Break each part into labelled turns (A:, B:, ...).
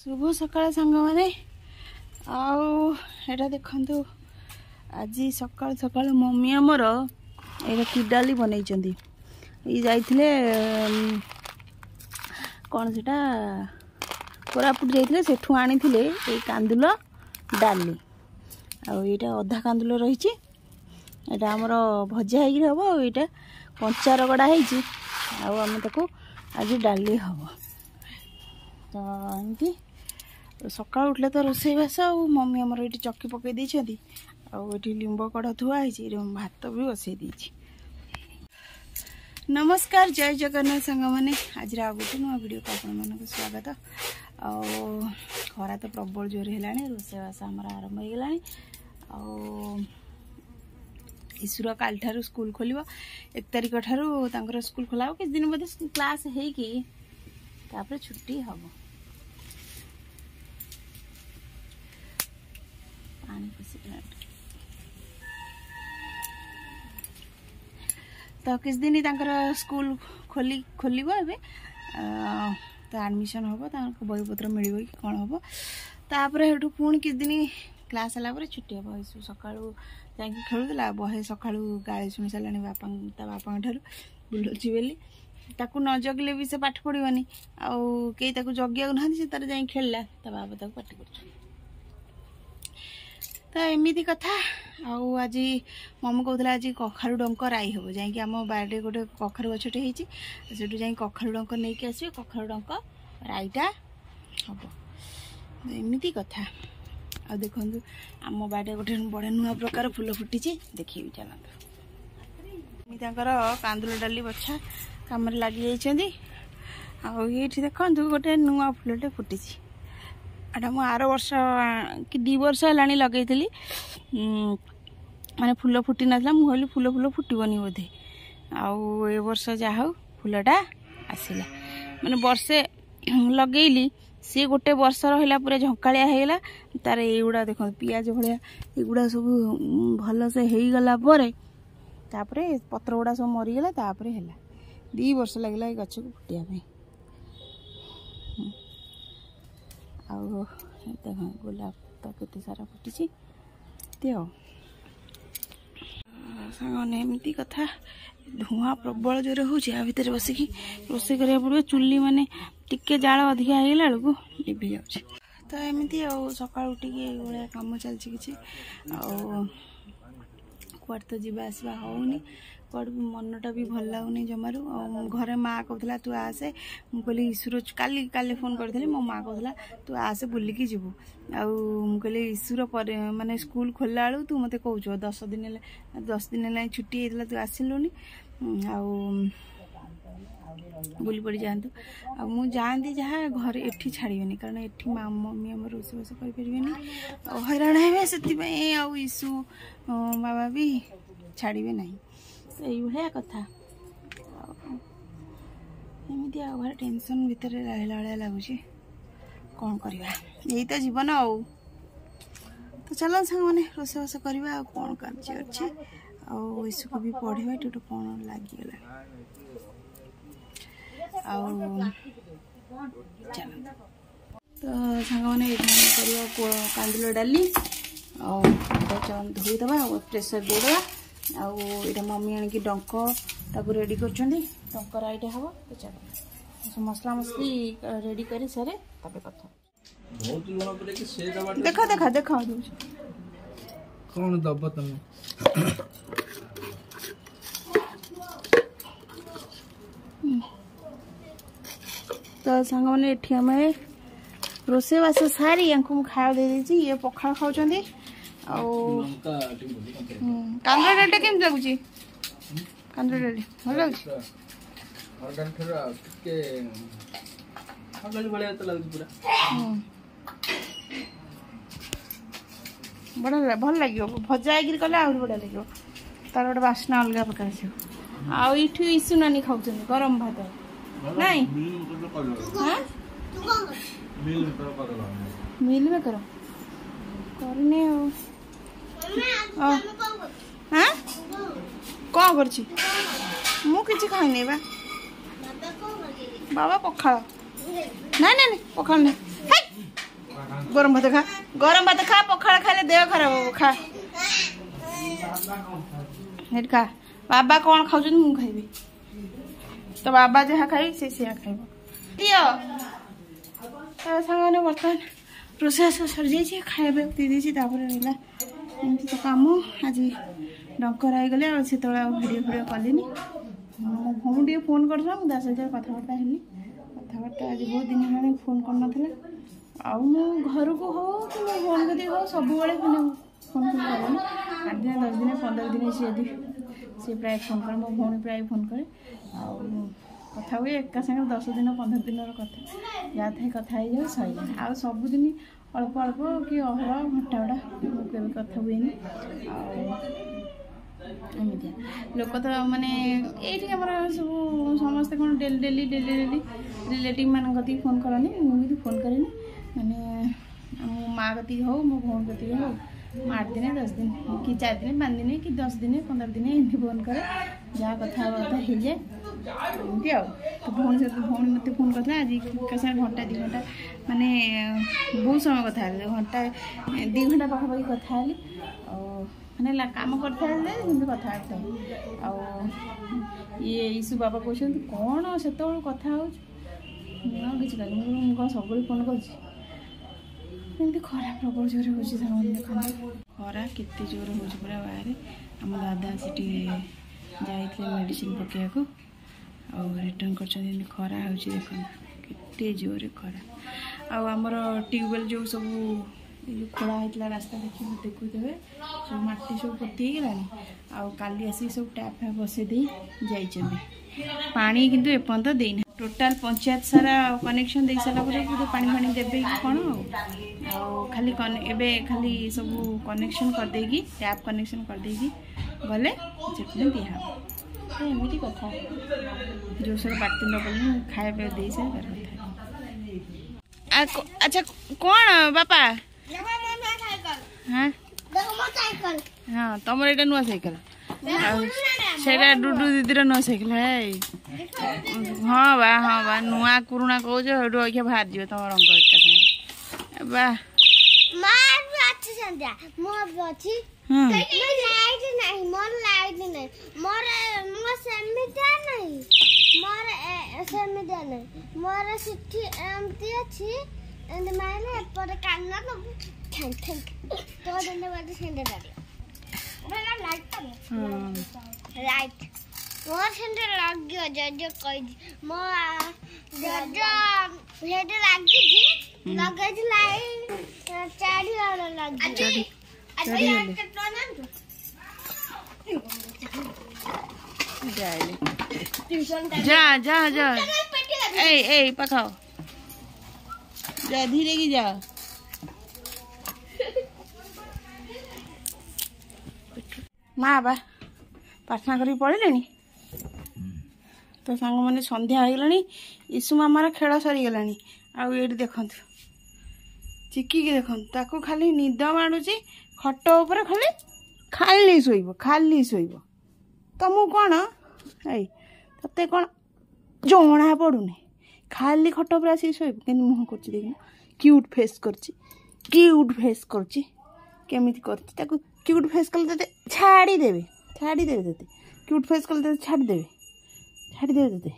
A: शुभ सकाळ सांग मैंने आटा देखु आज सकाल सकाल मम्मी आमर ये कि डाली बनई जाइए कौन से कोरापुट जाइए सेठू आनी ये कांदुल डाली आईटा अधा कांदुल रही आमर भजा हम यहाँ कंचा रगड़ा आम ताको आज डाली हम तो एमती सका उठले तो रोसई बास आ मम्मी आमर ये चक्की पकई देती आठी लिंब कड़ थुआई भात भी बसई दी। नमस्कार जय जगन्नाथ सांग मैंने आज गोटे नुआ वीडियो को आप स्वागत खरा तो प्रबल जोर है रोसई बास आमर आरंभ हो ईश्वर काल ठारू स्कूल खोल 1 तारिख ठारू स्कूल खोला किस दिन बोधे क्लास है छुट्टी हम तो किस दिन स्कूल खोल तो एडमिशन हम बहीपत्र मिल कि कौन हम तापर पुणी किस दिन क्लास है छुट्टी हम सका जा खेलुला बहे सका गाड़ी शुणी सारे बापा बुलूची बोली ताकू न जगले भी से पाठ पढ़ानी कई जगिया ना तार जा खेलला बाबा पाठ कर तो एमती कथा आज मम्मी कहला आज कखारु डंक राई हम जा बारे गोटे कखारु गछटे होटू जा कखारु डंक नहीं कि आस कखारु डंक राईटा हम एमती कथा आ देखु आम बाड़े गोटे बड़े नुआ प्रकार फूल फुटी देखी चलते कांदुल डाली बछा कम लगी ये देखु गोटे नुआ फूलटे फुटी एटा मु आर वर्ष कि 2 वर्ष है लगे माने फूल फुटी नाला मुझे फूल फूल फुटबनी बोधे आउ ए वर्ष जहा फूलटा आसला माने वर्षे लगेली सी गोटे वर्ष रहा पूरा झंकालिया होगा तार युड़ा देख पियाज भाया युड़ा सब भल से हो गला पत्र गुड़ा सब मरीगला तापर है 2 वर्ष लगे गछ को फुटिया देख गोलाप तो केते सारा फुटी सांगने एमती कथा धुआं प्रबल जोर हो भितर बसिकी रोषे करा पड़ो चुली माने टिके जाल अधिका हो गला बेलू लिभि जाऊँ तो एमती सका उठिकी भाया कम चलती कि कुआड़ तो जीवा आसवा होनी कुआड़ मनटा भी भल लगुनि जमारू घरे माँ कहला तू आसे मुझे ईश्वर काली काली फोन करी मो माँ कहला तू आसे बुलिकी जीवु आले ईश्वर पर माने स्कूल खोलला बेलू तू मत कह 10 दिन है छुट्टी होता तू आसिलुनि बुली पड़ी जातु आती जहाँ घर एठी छाड़बे कारण एठी मम्मी आम रोषेबास करें हैरान हे से ईशु बाबा भी छाड़बे ना तो ये कथा एमती भाई टेंशन भितर रहा लगुच कौन करवा यही तो जीवन तो चलो सांग मैंने रोषेबास करवा कौन कार्य अच्छे ईशु को भी पढ़ेगा टूट कौन लगिगला चलो तो सांग मैंने कांदुल डाली धोईदबा प्रेसर देदेबा आईटा मम्मी आणिकी डंक ताको रेडी करंक राईटा हम तो चलो मसला मसली रेडी कर सारे कथा देखा देखा देखा
B: कौन दब तुम
A: तो सांग मैंने ये आम रोषेबास सारी या खाया दे ये पखाड़ खाऊँ कांदुल डालटा केम लगुच कांदुल डाली भल बड़ा भल लगे भजा कले आहरी बढ़िया लगे तार गोटे बास्ना अलग प्रकार आठ ईशु नानी खाऊ गरम भात नहीं मिल में करो करने हाँ कौन कर मु कि खाई बा बाबा पखाड़ ना ना पखाड़ नहीं गरम भात खा पखाड़ खाले देह खराब हो खा खा बाबा कौन खाऊ मु खाइबी तो बाबा जहाँ खाइ से खाइब दियो सामने बर्तमान रोषेस सरी जाइए खाଇବା दी देती रहा एमती तो कम आज डंकर आईगले से भिडियो कलिनी मो भौणी टे फोन कर ता सहित कथबार्ता हेली कथबार्ता आज बहुत दिन हेल्ला फोन कर आउ मो घर को हो कि मो फोन कदी हो सब फोन फोन करें 8 दिन 10 दिन 15 दिन सी प्राय फोन करे मो भौणी प्राय फोन करे कथा हुए एका सागे 10 दिन 15 दिन कथा जहाँ थे कथा हो सैला आ सबुदिन अल्प अल्प कि अहरा घंटा गुड़ा के कथा हुए एमती लोक तो माने ये सब समस्ते कौन daily daily daily daily relative मान कति फोन करनी मुझे फोन करें माने मो माँ कति हो मो भौण कति हो 8 दिन 10 दिन कि 4 दिन 5 दिन कि 10 दिन 15 दिन एमती फोन करे जहाँ कथा हो जाए एमती आ भौणी सहित भौणी मत फोन करता आज कैसे घंटा 2 घंटा माने बहुत समय कथा घंटा 2 घंटा पाखापाखि कथा मैंने कम करता कथा ये ईसु बाबा कहते कौन से कथा हो किसी कह सब फोन करती खरा प्रबल जोर हो देखते खरा केते जोर हो पूरा बाहर आम दादा से जाते मेडिसिन पकड़ा रिटर्न कर खरा हो देखते जोर खरा आमर ट्यूबवेल जो सब जो खोला होता रास्ता देखिए देखुथे सब मटी सब पोतीगला आली आसिक सब टैप फैप बसई जाइए पानी किंतु एपर्यंत देना टोटाल पंचायत सारा कनेक्शन दे सारा पानी फानी देवे कि कौन खाली एबे खाली सब कनेक्शन कर देगी टैप कनेक्शन कर देगी गले से दिहा एमती कथा जो सब पार्टी कल खाया दे सार कथा अच्छा कौन बापा हाँ हाँ तुम ये नुआ साइकिल से डुडू दीदी नुआ साइकिल है हाँ बा नुआ पुराणा कौच अखिया बाहर जी तुम रंग एका बा
C: लाइट मोर सेंटर लग गयो जो कहि मो जो हेड लागी थी लगे थी लाइट चाड़ी वाला लग गयो
A: जा जा जा ए पकाओ जा धीरे की जा माँ बा प्रार्थना करी पड़े तो सांग मैंने संध्या हो गलानी ईसु मामार खेल सरीगला आउ ये देखु चिकी देखु ताकू खाली निद माड़ुची खट उपर खाली खाली शोब तुमको कौन आई ते कौन जना पड़ूनी खाली खट उपर आसिक शोब कि मुह कर क्यूट फेस करमिति कर क्यूट फेस कले ते छाड़देवे ते क्यूट फेस कले ते छाड़देवे ते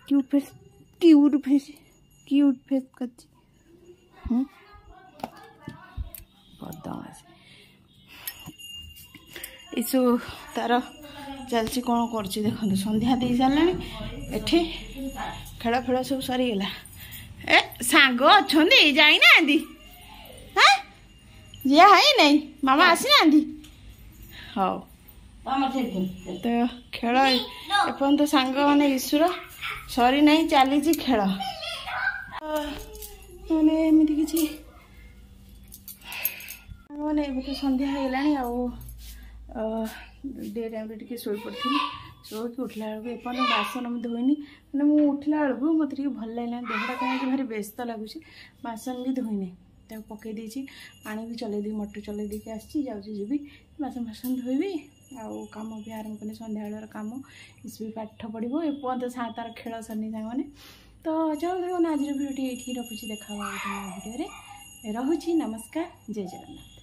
A: क्यूट फेस कर ईसु तार चलती कौन कर देखो संध्या दे सारे एठी खेल फेल सब सरीगला ए सांग अच्छा जाइना हाँ जी है नहीं मामा आसी ना हाँ तो खेल एपर्यंत सांग मैंने ईश्वर सरी ना चली खेल मैंने एमती किसी मैंने तो संध्या हो डे टाइम टे शो पड़ी शोक उठला बेलू एपर्तन बासन मुझे धोनी मैंने मुझे उठला बेलू मत भल लगे देहटा कहीं भारी व्यस्त लगुच बासन भी धोनी पकई देती पानी भी चल दी मोटर चल देके आसी जी बासन बासन धोबी आउ कम भी आरम्भ कले सन्ध्या कम इस भी पाठ पढ़ो एपर्तन तार खेल सरनी सांग मैंने तो चलो आज भिडियो ये रखुच्छी देखा भिडियो रोची नमस्कार जय जगन्नाथ।